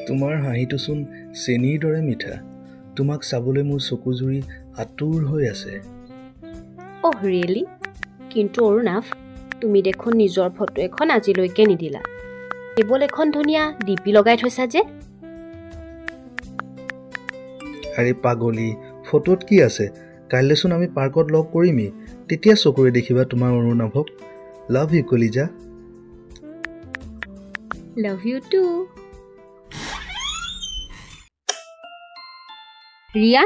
তোমাৰ হাঁহিটোচোন চেনীৰ দৰে মিঠা। তোমাক চাবলৈ মোৰ চকুজুৰি আতুৰ হৈ আছে। অহ ৰিয়েলি? কিন্তু অৰুণাভ, তুমি দেখোন নিজৰ ফটো এখন আজিলৈকে নিদিলা। কেৱল এখন ধুনীয়া ডিপি লগাই থৈছা যে। আৰে পাগলী, ফটোত কি আছে? কাইলৈচোন আমি পাৰ্কত লগ কৰিমেই। তেতিয়া চকুৰে দেখিবা তোমাৰ অৰুণাভক। লাভ ইউ কলিজা। Love you two. ৰিয়া,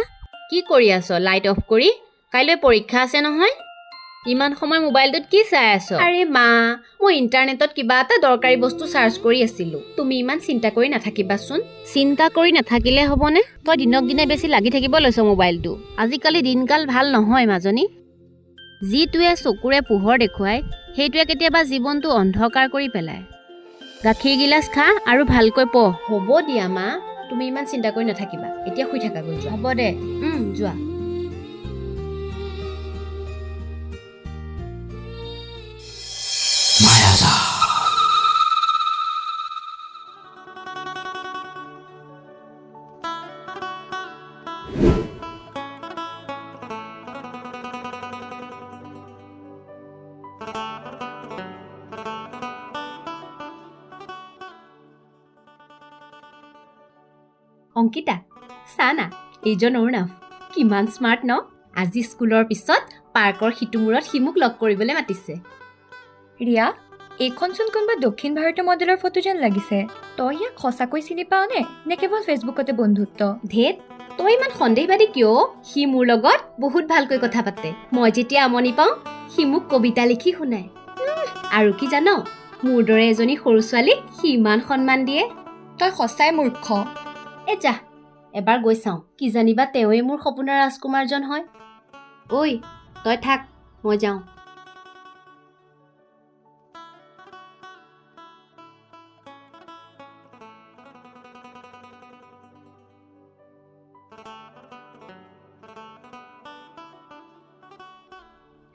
কি কৰি আছ লাইট অফ কৰি? কাইলৈ পৰীক্ষা আছে নহয়। ইমান সময় মোবাইলটোত কি চাই আছ? আৰে মা, মই ইণ্টাৰনেটত কিবা এটা দৰকাৰী বস্তু চাৰ্চ কৰি আছিলো। তুমি ইমান চিন্তা কৰি নাথাকিবাচোন। চিন্তা কৰি নাথাকিলে হ'বনে? তই দিনক দিনে বেছি লাগি থাকিব লৈছ মোবাইলটো। আজিকালি দিনকাল ভাল নহয় মাজনী। যিটোৱে চকুৰে পোহৰ দেখুৱায় সেইটোৱে কেতিয়াবা জীৱনটো অন্ধকাৰ কৰি পেলায়। গাখীৰ গিলাচ খা আৰু ভালকৈ পঢ়। হ'ব দিয়া মা, তুমি ইমান চিন্তা কৰি নাথাকিবা। এতিয়া শুই থাকা গৈ যোৱা। হ'ব দে, যোৱা। অংকিতা, চা না, এইজন অৰুণাভ কিমান স্মাৰ্ট ন? আজি স্কুলৰ পিছত পাৰ্কৰ সিটোমূৰত সি মোক লগ কৰিবলৈ মাতিছে। ৰিয়া, এইখনচোন কোনোবা দক্ষিণ ভাৰতীয় মডেলৰ ফটো যেন লাগিছে। তই ইয়াক সঁচাকৈ চিনি পাৱ নে কেৱল ফেচবুকতে বন্ধুত্ব? ধেত, তই ইমান সন্দেহবাদী কিয়? সি মোৰ লগত বহুত ভালকৈ কথা পাতে। মই যেতিয়া আমনি পাওঁ সি মোক কবিতা লিখি শুনায়। আৰু কি জান, মোৰ দৰে এজনী সৰু ছোৱালীক সি ইমান সন্মান দিয়ে। তই সঁচাই মূৰ্খ। যা, এবাৰ গৈ চাওঁ, কি জানিবা তেওঁৱেই মোৰ সপোনৰ ৰাজকুমাৰজন হয়। ঐ, তই থাক, মই যাওঁ।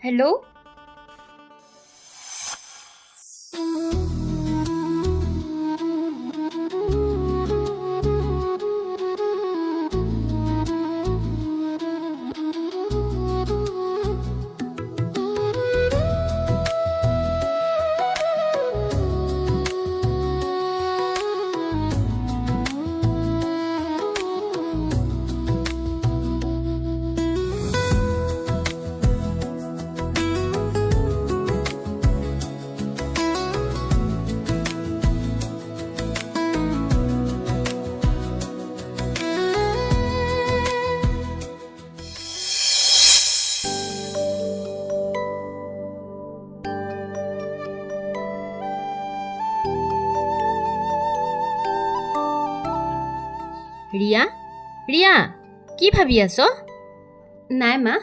হেল্ল'? ৰিয়া, ৰিয়া, কি ভাবি আছ? নাই মা,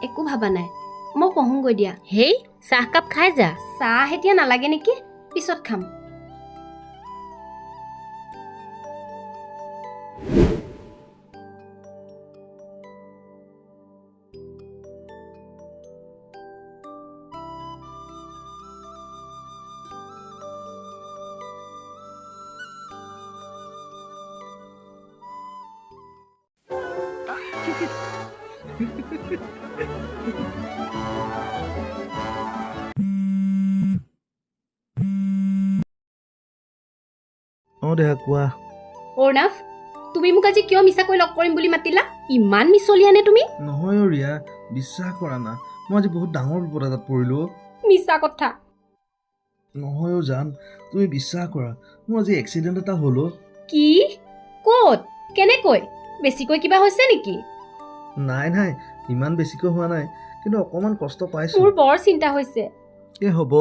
একো ভাবা নাই। মই পঢ়োঁগৈ দিয়া। হেই, চাহকাপ খাই যা। চাহ এতিয়া নালাগে নেকি, পিছত খাম। দেহা কোৱা। অৰুণাভ, তুমি মোক আজি কিয় মিছাকৈ লগ কৰিম বুলি মাতিলা? ইমান মিছলীয়া নে তুমি? নহয় ৰিয়া, বিশ্বাস কৰা না, মই আজি বহুত ডাঙৰ বিপদ এটাত পৰিলো। মিছা কথা। নহয় জান, তুমি বিশ্বাস কৰা, মোৰ আজি এক্সিডেণ্ট এটা হ'ল। কি? ক'ত? কেনেকৈ? বেছিকৈ কিবা হৈছে নেকি? নাই, ইমান বেছিকৈ হোৱা নাই, কিন্তু অকণমান কষ্ট পাইছো। মোৰ বৰ চিন্তা হৈছে। হ'ব,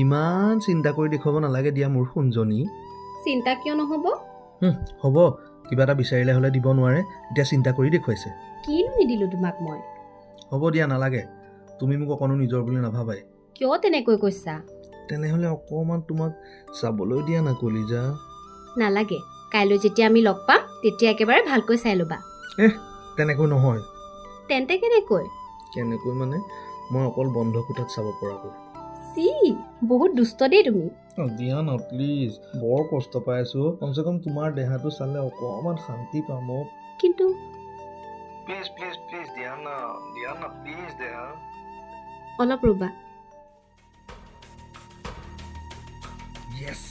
ইমান চিন্তা কৰি দেখুৱাব নালাগে দিয়া মোৰ সোণজনী। চিন্তা কিয় নহ'ব? হ'ব, কিবা এটা বিচাৰিলে হ'লে দিব নোৱাৰে, এতিয়া চিন্তা কৰি দেখুৱাইছে। কিনো নিদিলো তোমাক মই? হ'ব দিয়া, নালাগে, তুমি মোক অকণো নিজৰ বুলি নাভাবাই। কিয় তেনেকৈ কৈছা? তেনেহ'লে অকণমান তোমাক চাবলৈ দিয়া না কলিজা। নালাগে, কাইলৈ যেতিয়া আমি লগ পাম তেতিয়া একেবাৰে ভালকৈ চাই ল'বা। তেনেকৈ নহয়। তেন্তে কেনেকৈ? কেনেকৈ মানে, মই অকল বন্ধ কোঠাত চাব পৰাকৈ। চি বহুত দুষ্ট দেই তুমি দিয়া না প্লিজ বৰ কষ্ট পাই আছো কমচে কম তোমাৰ দেহাটো চালে অকণমান শান্তি পাম কিন্তু প্লিজ প্লিজ প্লিজ দিয়া না প্লিজ দেহা অলপ ৰ'বা য়েছ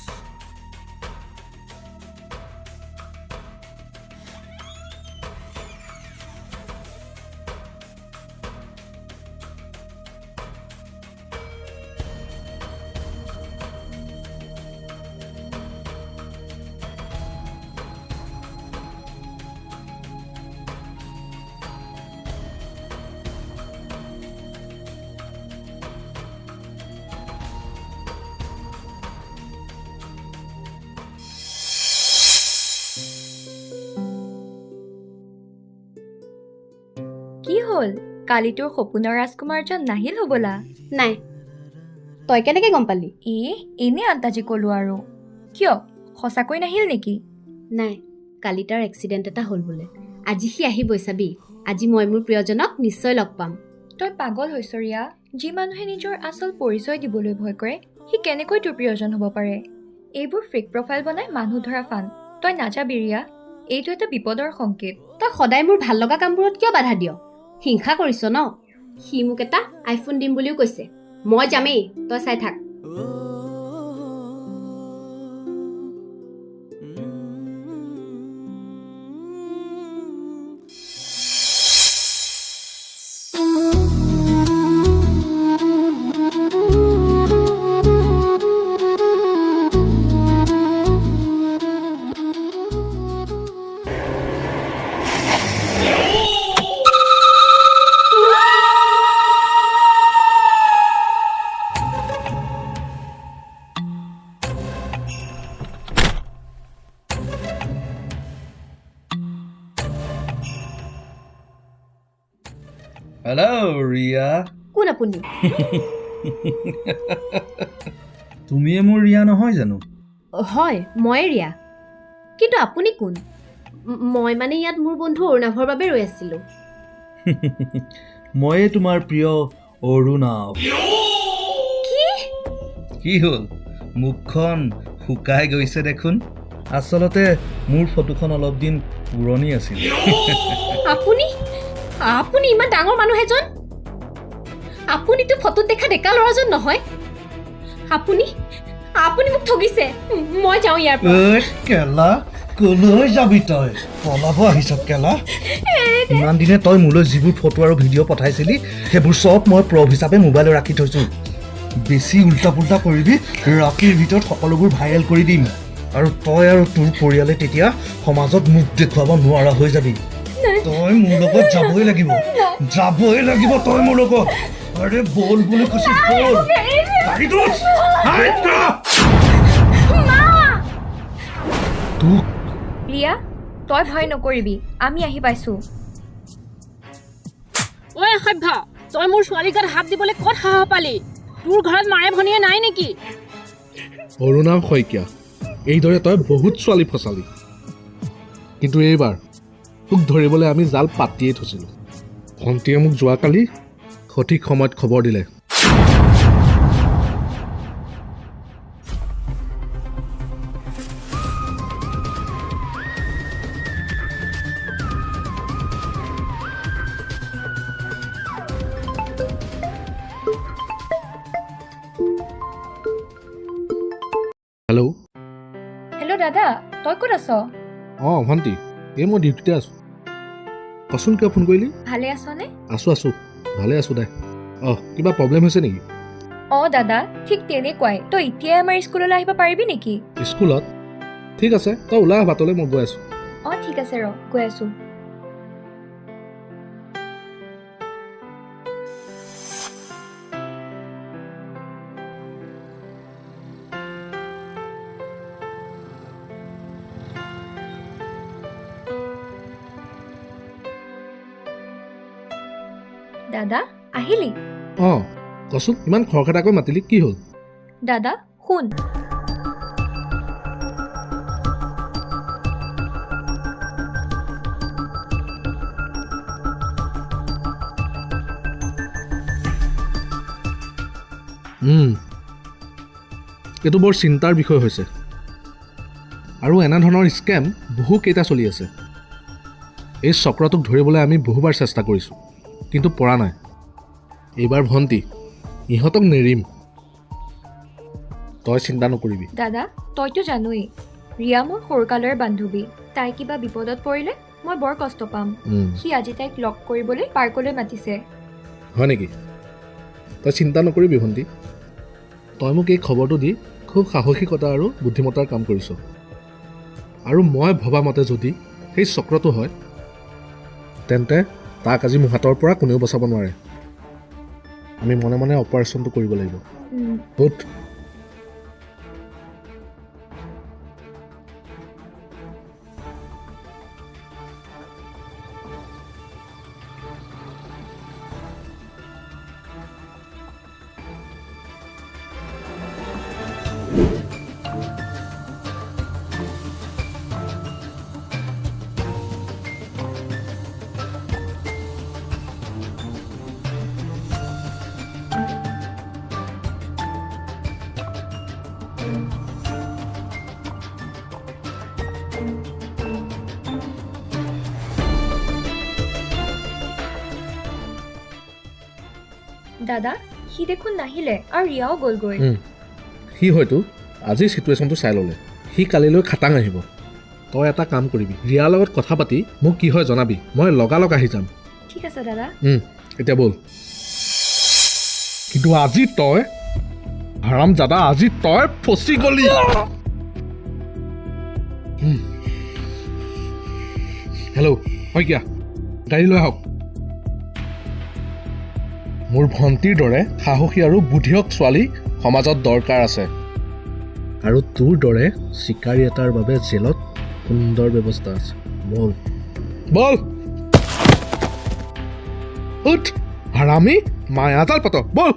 কি হ'ল কালি তোৰ সপোনৰ ৰাজকুমাৰজন নাহিল হ'বলা নাই তই কেনেকৈ গম পালি এনে আন্তাজি ক'লো আৰু কিয় সঁচাকৈ নাহিল নেকি নাই কালি তাৰ এক্সিডেণ্ট এটা হ'ল বোলে আজি সি আহিবই চাবি আজি মই মোৰ প্ৰিয়জনক নিশ্চয় লগ পাম তই পাগল হৈছ ৰিয়া যি মানুহে নিজৰ আচল পৰিচয় দিবলৈ ভয় কৰে সি কেনেকৈ তোৰ প্ৰিয়জন হ'ব পাৰে এইবোৰ ফেক প্ৰফাইল বনাই মানুহ ধৰা ফান তই নাযাবি ৰিয়া এইটো এটা বিপদৰ সংকেত তই সদায় মোৰ ভাল লগা কামবোৰত কিয় বাধা দিয় হিংসা কৰিছ ন সি মোক এটা আইফোন দিম বুলিও কৈছে মই যামেই তই চাই থাক হেল্ল' ৰিয়া কোন আপুনি তুমিয়ে মোৰ ৰিয়া নহয় জানো হয় মই ৰিয়া কিন্তু আপুনি কোন মই মানে ইয়াত মোৰ বন্ধু অৰুণাভৰ বাবে ৰৈ আছিলোঁ ময়ে তোমাৰ প্ৰিয় অৰুণাভ কি হ'ল মুখখন শুকাই গৈছে দেখোন আচলতে মোৰ ফটোখন অলপ দিন পুৰণি আছিল আপুনি আপুনি ইমান ডাঙৰ মানুহ এজন আপুনিতো ফটোত দেখা ডেকা ল'ৰাজন নহয় আপুনি আপুনি মোক ঠগিছে মই যাওঁ ইয়াৰ পৰা কেলা কলৈ যাবি তই পলাব আহিছ কেলা ইমান দিনে তই মোলৈ যিবোৰ ফটো আৰু ভিডিঅ' পঠাইছিলি সেইবোৰ চব মই প্ৰুফ হিচাপে মোবাইলত ৰাখি থৈছোঁ বেছি উল্টা পুল্টা কৰিবি ৰাতিৰ ভিতৰত সকলোবোৰ ভাইৰেল কৰি দিম আৰু তই আৰু তোৰ পৰিয়ালে তেতিয়া সমাজত মুখ দেখুৱাব নোৱাৰা হৈ যাবি তই মোৰ লগত যাবই লাগিব তই মোৰ লগত আৰে বল বুলি কৈছো বল গাড়ীটো তোক ৰিয়া তই ভয় নকৰিবি আমি আহি পাইছোঁ ঐ সভ্য তই মোৰ ছোৱালীৰ গাত হাত দিবলৈ ক'ত সাহস পালি তোৰ ঘৰত মায়ে ভনীয়ে নাই নেকি অৰুণাভ শইকীয়া এইদৰে তই বহুত ছোৱালী ফচালি কিন্তু এইবাৰ তোক ধৰিবলৈ আমি জাল পাতিয়েই থৈছিলোঁ ভণ্টিয়ে মোক যোৱাকালি সঠিক সময়ত খবৰ দিলে হেল্ল' হেল্ল' দাদা তই ক'ত আছ অঁ ভণ্টি এই মই ডিউটিতে আছোঁ কচোন কিয় ফোন কৰিলি ভালে আছনে আছোঁ ভালে আছোঁ দে অঁ কিবা প্ৰব্লেম হৈছে নেকি অঁ দাদা ঠিক তেনেকুৱাই তই এতিয়াই আমাৰ স্কুললৈ আহিব পাৰিবি নেকি স্কুলত ঠিক আছে তই ওলাই আহ বাটলৈ মই গৈ আছোঁ অঁ ঠিক আছে ৰ গৈ আছোঁ দাদা আহিলি অঁ কচোন ইমান খৰখেদাকৈ মাতিলি কি হ'ল দাদা শুন এইটো বৰ চিন্তাৰ বিষয় হৈছে আৰু এনেধৰণৰ স্কেম বহুকেইটা চলি আছে। এই চক্ৰটোক ধৰিবলৈ আমি বহুবাৰ চেষ্টা কৰিছোঁ, কিন্তু পৰা নাই। এইবাৰ ভণ্টি, ইহঁতক নেৰিম। তই চিন্তা নকৰিবি। দাদা, তইতো জানোৱেই ৰিয়া মোৰ সৰুকালৰ বান্ধৱী। তাই কিবা বিপদত পৰিলে মই বৰ কষ্ট পাম। সি আজি তাইক লগ কৰিবলৈ পাৰ্কলৈ মাতিছে। হয় নেকি? তই চিন্তা নকৰিবি ভণ্টি। তই মোক এই খবৰটো দি খুব সাহসিকতা আৰু বুদ্ধিমত্তাৰ কাম কৰিছ। আৰু মই ভবা মতে যদি সেই চক্ৰটো হয়, তেন্তে তাক আজি মোৰ হাতৰ পৰা কোনেও বচাব নোৱাৰে। আমি মনে মনে অপাৰেশ্যনটো কৰিব লাগিব। উঠ। দাদা, সি দেখোন নাহিলে আৰু ৰিয়াও গ'লগৈ। সি হয়তো আজি চিটুৱেশ্যনটো চাই ল'লে। সি কালিলৈ খাটাং আহিব। তই এটা কাম কৰিবি, ৰিয়াৰ লগত কথা পাতি মোক কি হয় জনাবি। মই লগালগ আহি যাম। ঠিক আছে দাদা। এতিয়া ব'ল। কিন্তু আজি তই হাৰাম দাদা, আজি তই ফচি গলি। হেল্ল' শইকীয়া, গাড়ী লৈ আহক। মোৰ ভণ্টিৰ দৰে সাহসী আৰু বুদ্ধিয়ক ছোৱালী সমাজত দৰকাৰ আছে। আৰু তোৰ দৰে চিকাৰী এটাৰ বাবে জেলত সুন্দৰ ব্যৱস্থা আছে। বল বল, উঠ হাৰামী, মায়াজাল পাত, বল।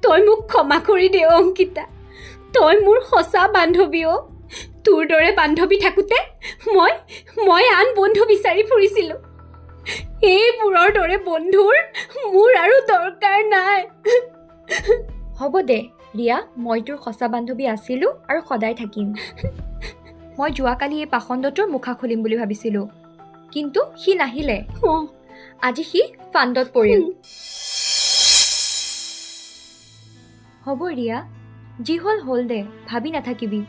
তই মোক ক্ষমা কৰি দে অংকিতা। তই মোৰ সঁচা বান্ধৱী। তোৰ দৰে বান্ধৱী থাকোঁতে মই আন বন্ধু বিচাৰি ফুৰিছিলোঁ। এইবোৰৰ দৰে বন্ধুৰ মোৰ আৰু দৰকাৰ নাই। হ'ব দে ৰিয়া, মই তোৰ সঁচা বান্ধৱী আছিলোঁ আৰু সদায় থাকিম। মই যোৱাকালি এই পাখণ্ডটোৰ মুখা খুলিম বুলি ভাবিছিলোঁ, কিন্তু সি নাহিলে। আজি সি ফাণ্ডত পৰিল। হ'ব ৰিয়া, যি হ'ল হ'ল দে, ভাবি নাথাকিবি।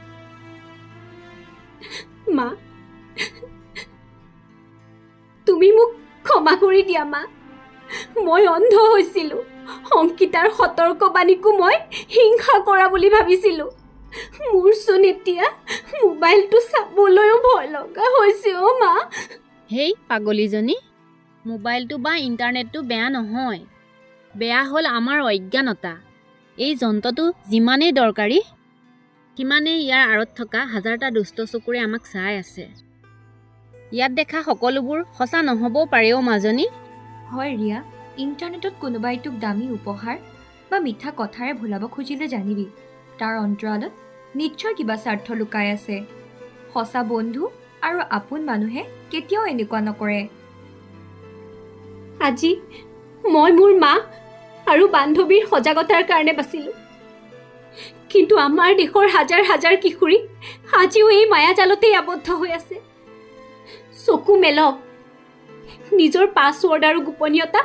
মা, তুমি মোক ক্ষমা কৰি দিয়া মা। মই অন্ধ হৈছিলোঁ। অংকিতাৰ সতৰ্কবাণীকো মই হিংসা কৰা বুলি ভাবিছিলোঁ। মোৰচোন এতিয়া মোবাইলটো চাবলৈও ভয় লগা হৈছে মা। হেই পাগলীজনী, মোবাইলটো বা ইণ্টাৰনেটটো বেয়া নহয়। বেয়া হ'ল আমাৰ অজ্ঞানতা। এই যন্ত্ৰটো যিমানেই দৰকাৰী, সিমানেই ইয়াৰ আঁৰত থকা হাজাৰটা দুষ্ট চকুৰে আমাক চাই আছে। ইয়াত দেখা সকলোবোৰ সঁচা নহ'বও পাৰেও মাজনী। হয় ৰিয়া, ইণ্টাৰনেটত কোনোবাই তোক দামী উপহাৰ বা মিঠা কথাৰে ভুলাব খুজিলে জানিবি, তাৰ অন্তৰালত নিশ্চয় কিবা স্বাৰ্থ লুকাই আছে। সঁচা বন্ধু আৰু আপোন মানুহে কেতিয়াও এনেকুৱা নকৰে। আজি মই মোৰ মা আৰু বান্ধৱীৰ সজাগতাৰ কাৰণে বাচিলোঁ, কিন্তু আমাৰ দেশৰ হাজাৰ হাজাৰ কিশোৰী আজিও এই মায়াজালতেই আবদ্ধ হৈ আছে। চকু মেলক, নিজৰ পাছৱৰ্ড আৰু গোপনীয়তা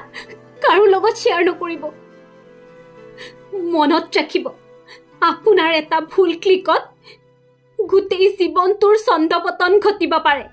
কাৰো লগত শ্বেয়াৰ নকৰিব। মনত ৰাখিব, আপোনাৰ এটা ভুল ক্লিকত গোটেই জীৱনটোৰ ছন্দপতন ঘটিব পাৰে।